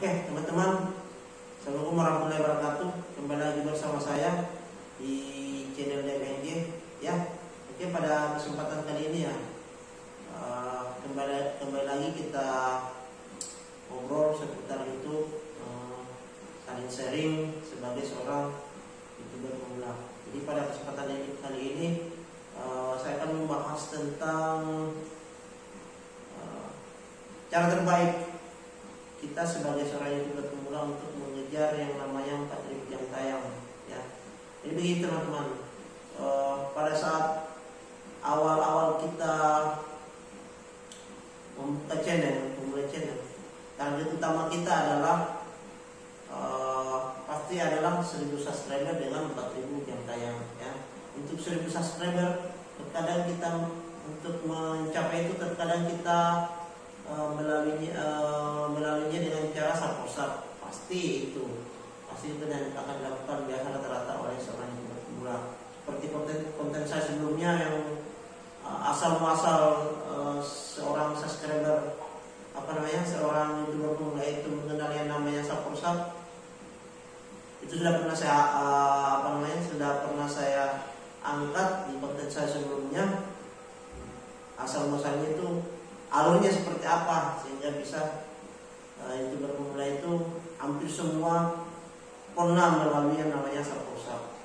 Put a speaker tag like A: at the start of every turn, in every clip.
A: Oke, teman-teman, Assalamualaikum warahmatullahi wabarakatuh. Kembali lagi bersama saya di channel DMNG ya. Oke, pada kesempatan kali ini ya, kembali lagi kita ngobrol seputar YouTube, saling sharing sebagai seorang YouTuber pemula. Jadi pada kesempatan kali ini saya akan membahas tentang cara terbaik kita sebagai seorang YouTuber pemula untuk mengejar yang namanya 4.000 jam tayang ya. Jadi begitu teman-teman, pada saat awal-awal kita membuka memulai channel, target utama kita adalah pasti adalah 1.000 subscriber dengan 4.000 jam tayang ya. Untuk 1.000 subscriber, terkadang kita untuk mencapai itu terkadang kita melaluinya dengan cara sub-sub. Pasti itu dan akan dilakukan biasa rata-rata oleh seorang YouTuber pemula. Seperti konten saya sebelumnya yang asal muasal seorang subscriber seorang YouTuber pemula itu mengenal yang namanya sub-sub. Itu sudah pernah saya angkat di konten saya sebelumnya. Asal muasalnya itu alurnya seperti apa sehingga bisa YouTuber pemula itu hampir semua pernah melalui yang namanya sub-sub.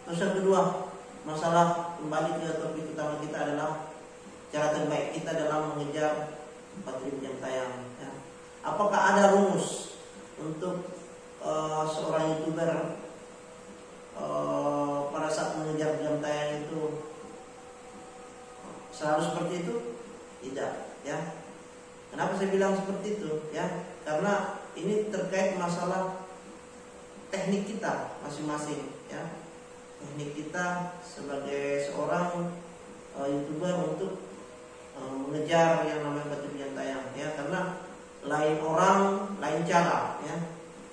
A: Terus yang kedua, masalah kembali ke topik utama kita adalah cara terbaik kita dalam mengejar 4.000 jam tayang ya. Apakah ada rumus untuk seorang YouTuber pada saat mengejar jam tayang itu selalu seperti itu? Tidak ya. Kenapa saya bilang seperti itu ya? Karena ini terkait masalah teknik kita masing-masing ya. Teknik kita sebagai seorang YouTuber untuk mengejar yang namanya 4.000 jam tayang ya. Karena lain orang, lain cara ya.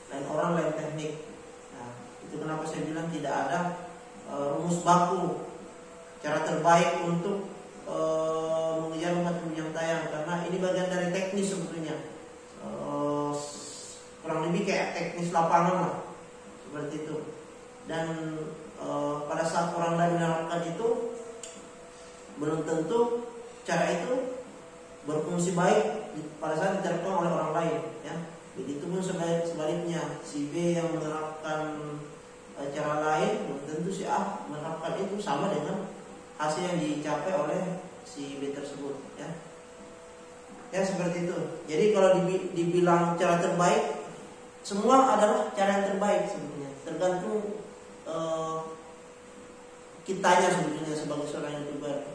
A: Lain orang, lain teknik. Nah, itu kenapa saya bilang tidak ada rumus baku cara terbaik untuk mengejar 4.000 jam tayang, karena ini bagian dari teknis sebetulnya, kurang lebih kayak teknis lapangan lah, seperti itu. Dan pada saat orang lain menerapkan itu, belum tentu cara itu berfungsi baik pada saat diterapkan oleh orang lain ya. Begitupun sebaliknya, si B yang menerapkan cara lain, belum tentu si A menerapkan itu sama dengan hasil yang dicapai oleh si B tersebut ya. Ya seperti itu. Jadi kalau dibilang cara terbaik, semua adalah cara yang terbaik sebetulnya. Tergantung kitanya sebetulnya sebagai seorang YouTuber.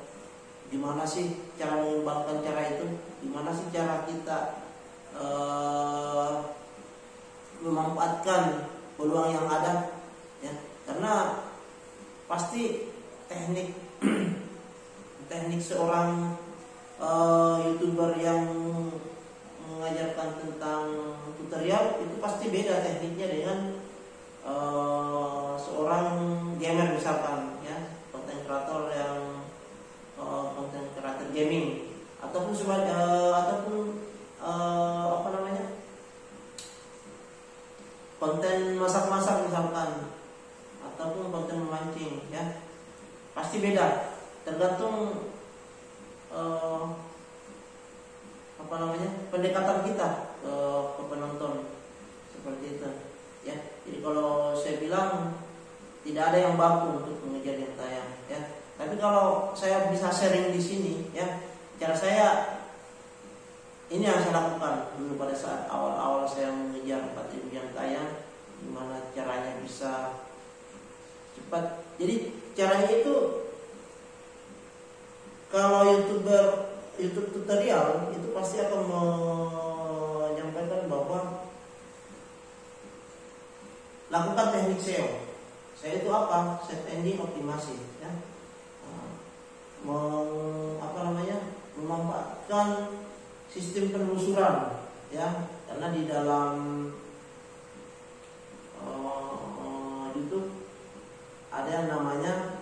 A: Gimana sih cara mengembangkan cara itu? Gimana sih cara kita memanfaatkan peluang yang ada ya. Karena pasti teknik seorang YouTuber yang mengajarkan tentang tutorial itu pasti beda tekniknya dengan seorang gamer misalkan ya, konten kreator yang konten kreator gaming ataupun konten masak-masak misalkan, ataupun konten memancing ya. Pasti beda, tergantung pendekatan kita ke penonton, seperti itu ya. Jadi kalau saya bilang tidak ada yang baku untuk mengejar jam tayang ya. Tapi kalau saya bisa sharing di sini ya, cara saya ini yang saya lakukan dulu pada saat awal-awal saya mengejar 4.000 jam tayang, gimana caranya bisa cepat. Jadi caranya itu, kalau YouTube tutorial itu pasti akan menyampaikan bahwa lakukan teknik SEO. SEO itu apa? Search engine optimasi ya. Memanfaatkan sistem penelusuran ya. Karena di dalam YouTube ada yang namanya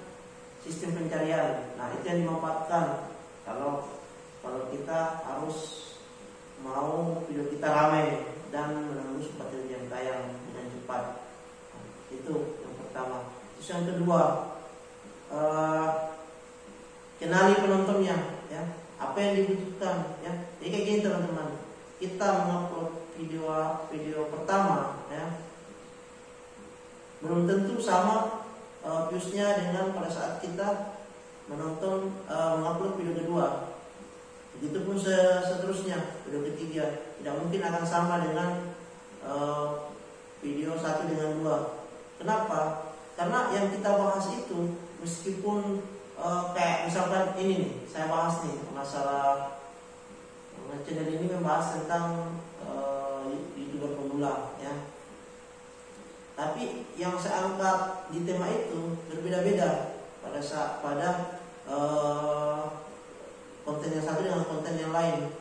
A: sistem pencarian. Nah, itu yang dimanfaatkan kalau kita harus mau video kita ramai dan menembus seperti yang tayang dengan cepat. Itu yang pertama. Terus yang kedua, kenali penontonnya, ya. Apa yang dibutuhkan, ya. Jadi kayak gini teman-teman. Kita mengupload video pertama, ya. Belum tentu sama viewsnya dengan pada saat kita mengupload video kedua. Begitupun seterusnya, video ketiga tidak mungkin akan sama dengan video 1 dengan 2. Kenapa? Karena yang kita bahas itu meskipun kayak misalkan ini nih, saya bahas nih masalah channel ini membahas tentang YouTuber pemula, ya. Tapi yang saya angkat di tema itu berbeda-beda pada konten yang satu dengan konten yang lain.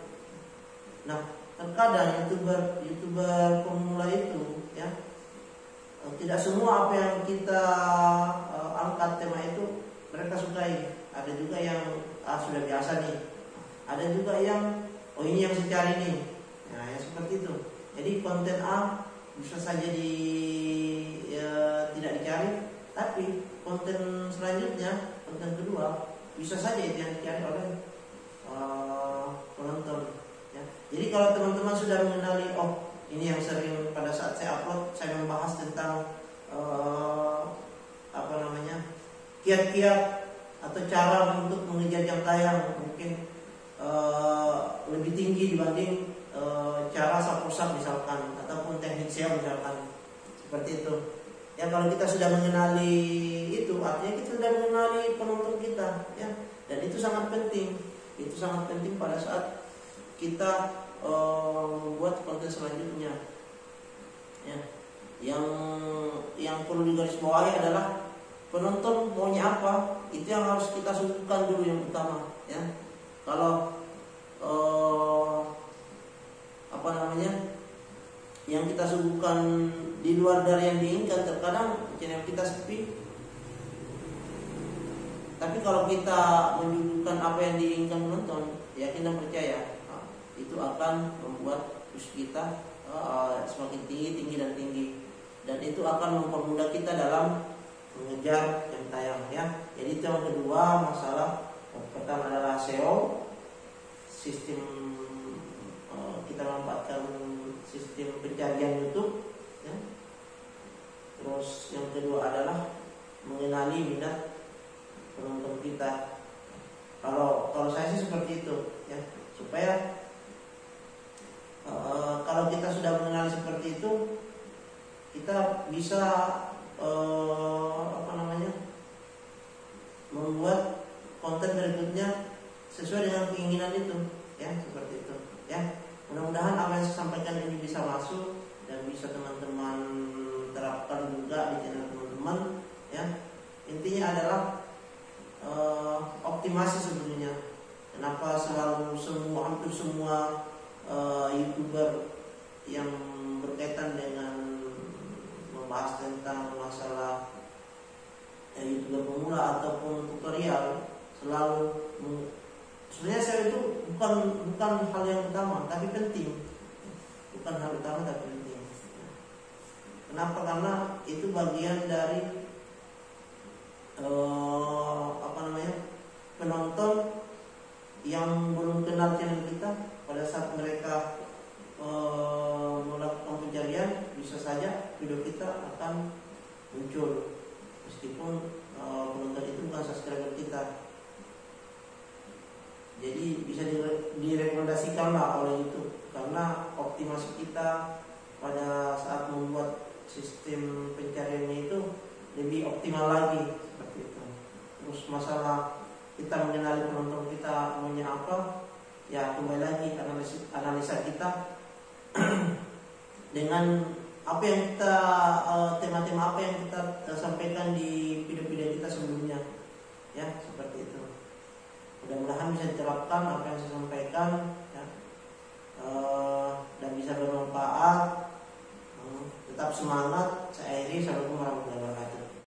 A: Nah, terkadang YouTuber pemula itu, ya, tidak semua apa yang kita angkat tema itu mereka sukai. Ada juga yang sudah biasa nih. Ada juga yang ini yang saya cari nih. Nah, yang seperti itu. Jadi konten A bisa saja tidak dicari, tapi konten selanjutnya, konten kedua bisa saja itu yang dicari oleh penonton, ya. Jadi kalau teman-teman sudah mengenali, oh ini yang sering pada saat saya upload, saya membahas tentang kiat-kiat atau cara untuk mengejar jam tayang mungkin lebih tinggi dibanding cara support misalkan ataupun teknik SEO misalkan, seperti itu. Ya, kalau kita sudah mengenali itu, artinya kita sudah mengenali penonton kita, ya. Dan itu sangat penting. Itu sangat penting pada saat kita membuat konten selanjutnya, ya. Yang perlu digarisbawahi adalah penonton maunya apa, itu yang harus kita suguhkan dulu yang utama, ya. Kalau yang kita suguhkan di luar dari yang diinginkan, terkadang channel kita sepi. Tapi kalau kita menunjukkan apa yang diinginkan penonton, yakin dan percaya, itu akan membuat views kita semakin tinggi dan tinggi, dan itu akan mempermudah kita dalam mengejar jam tayang, ya. Jadi itu yang kedua, masalah pertama adalah SEO, sistem kita memanfaatkan sistem pencarian YouTube, ya. Terus yang kedua adalah mengenali minat penonton kita. Kalau saya sih seperti itu, ya, supaya kalau kita sudah mengenali seperti itu, kita bisa membuat konten berikutnya sesuai dengan keinginan itu, ya, seperti itu, ya. Mudah-mudahan apa yang saya sampaikan ini bisa masuk dan bisa teman-teman terapkan juga di channel teman-teman, ya. Intinya adalah optimasi sebenarnya. Kenapa hampir semua YouTuber yang berkaitan dengan membahas tentang masalah YouTuber pemula ataupun tutorial selalu sebenarnya saya itu bukan hal yang utama tapi penting. Bukan hal utama tapi penting. Kenapa? Karena itu bagian dari penonton yang belum kenal channel kita. Pada saat mereka melakukan pencarian, bisa saja video kita akan muncul meskipun penonton itu bukan subscriber kita. Jadi bisa direkomendasikan lah oleh YouTube, karena optimasi kita pada saat membuat sistem pencariannya itu lebih optimal lagi, seperti itu. Terus masalah kita mengenali penonton kita maunya apa, ya kembali lagi analisa kita dengan apa yang kita tema-tema apa yang kita sampaikan di video-video kita sebelumnya, ya, seperti itu. Mudah-mudahan bisa diterapkan apa yang saya sampaikan, ya, dan bisa bermanfaat. Tetap semangat. Saya Eri, assalamualaikum warahmatullahi wabarakatuh.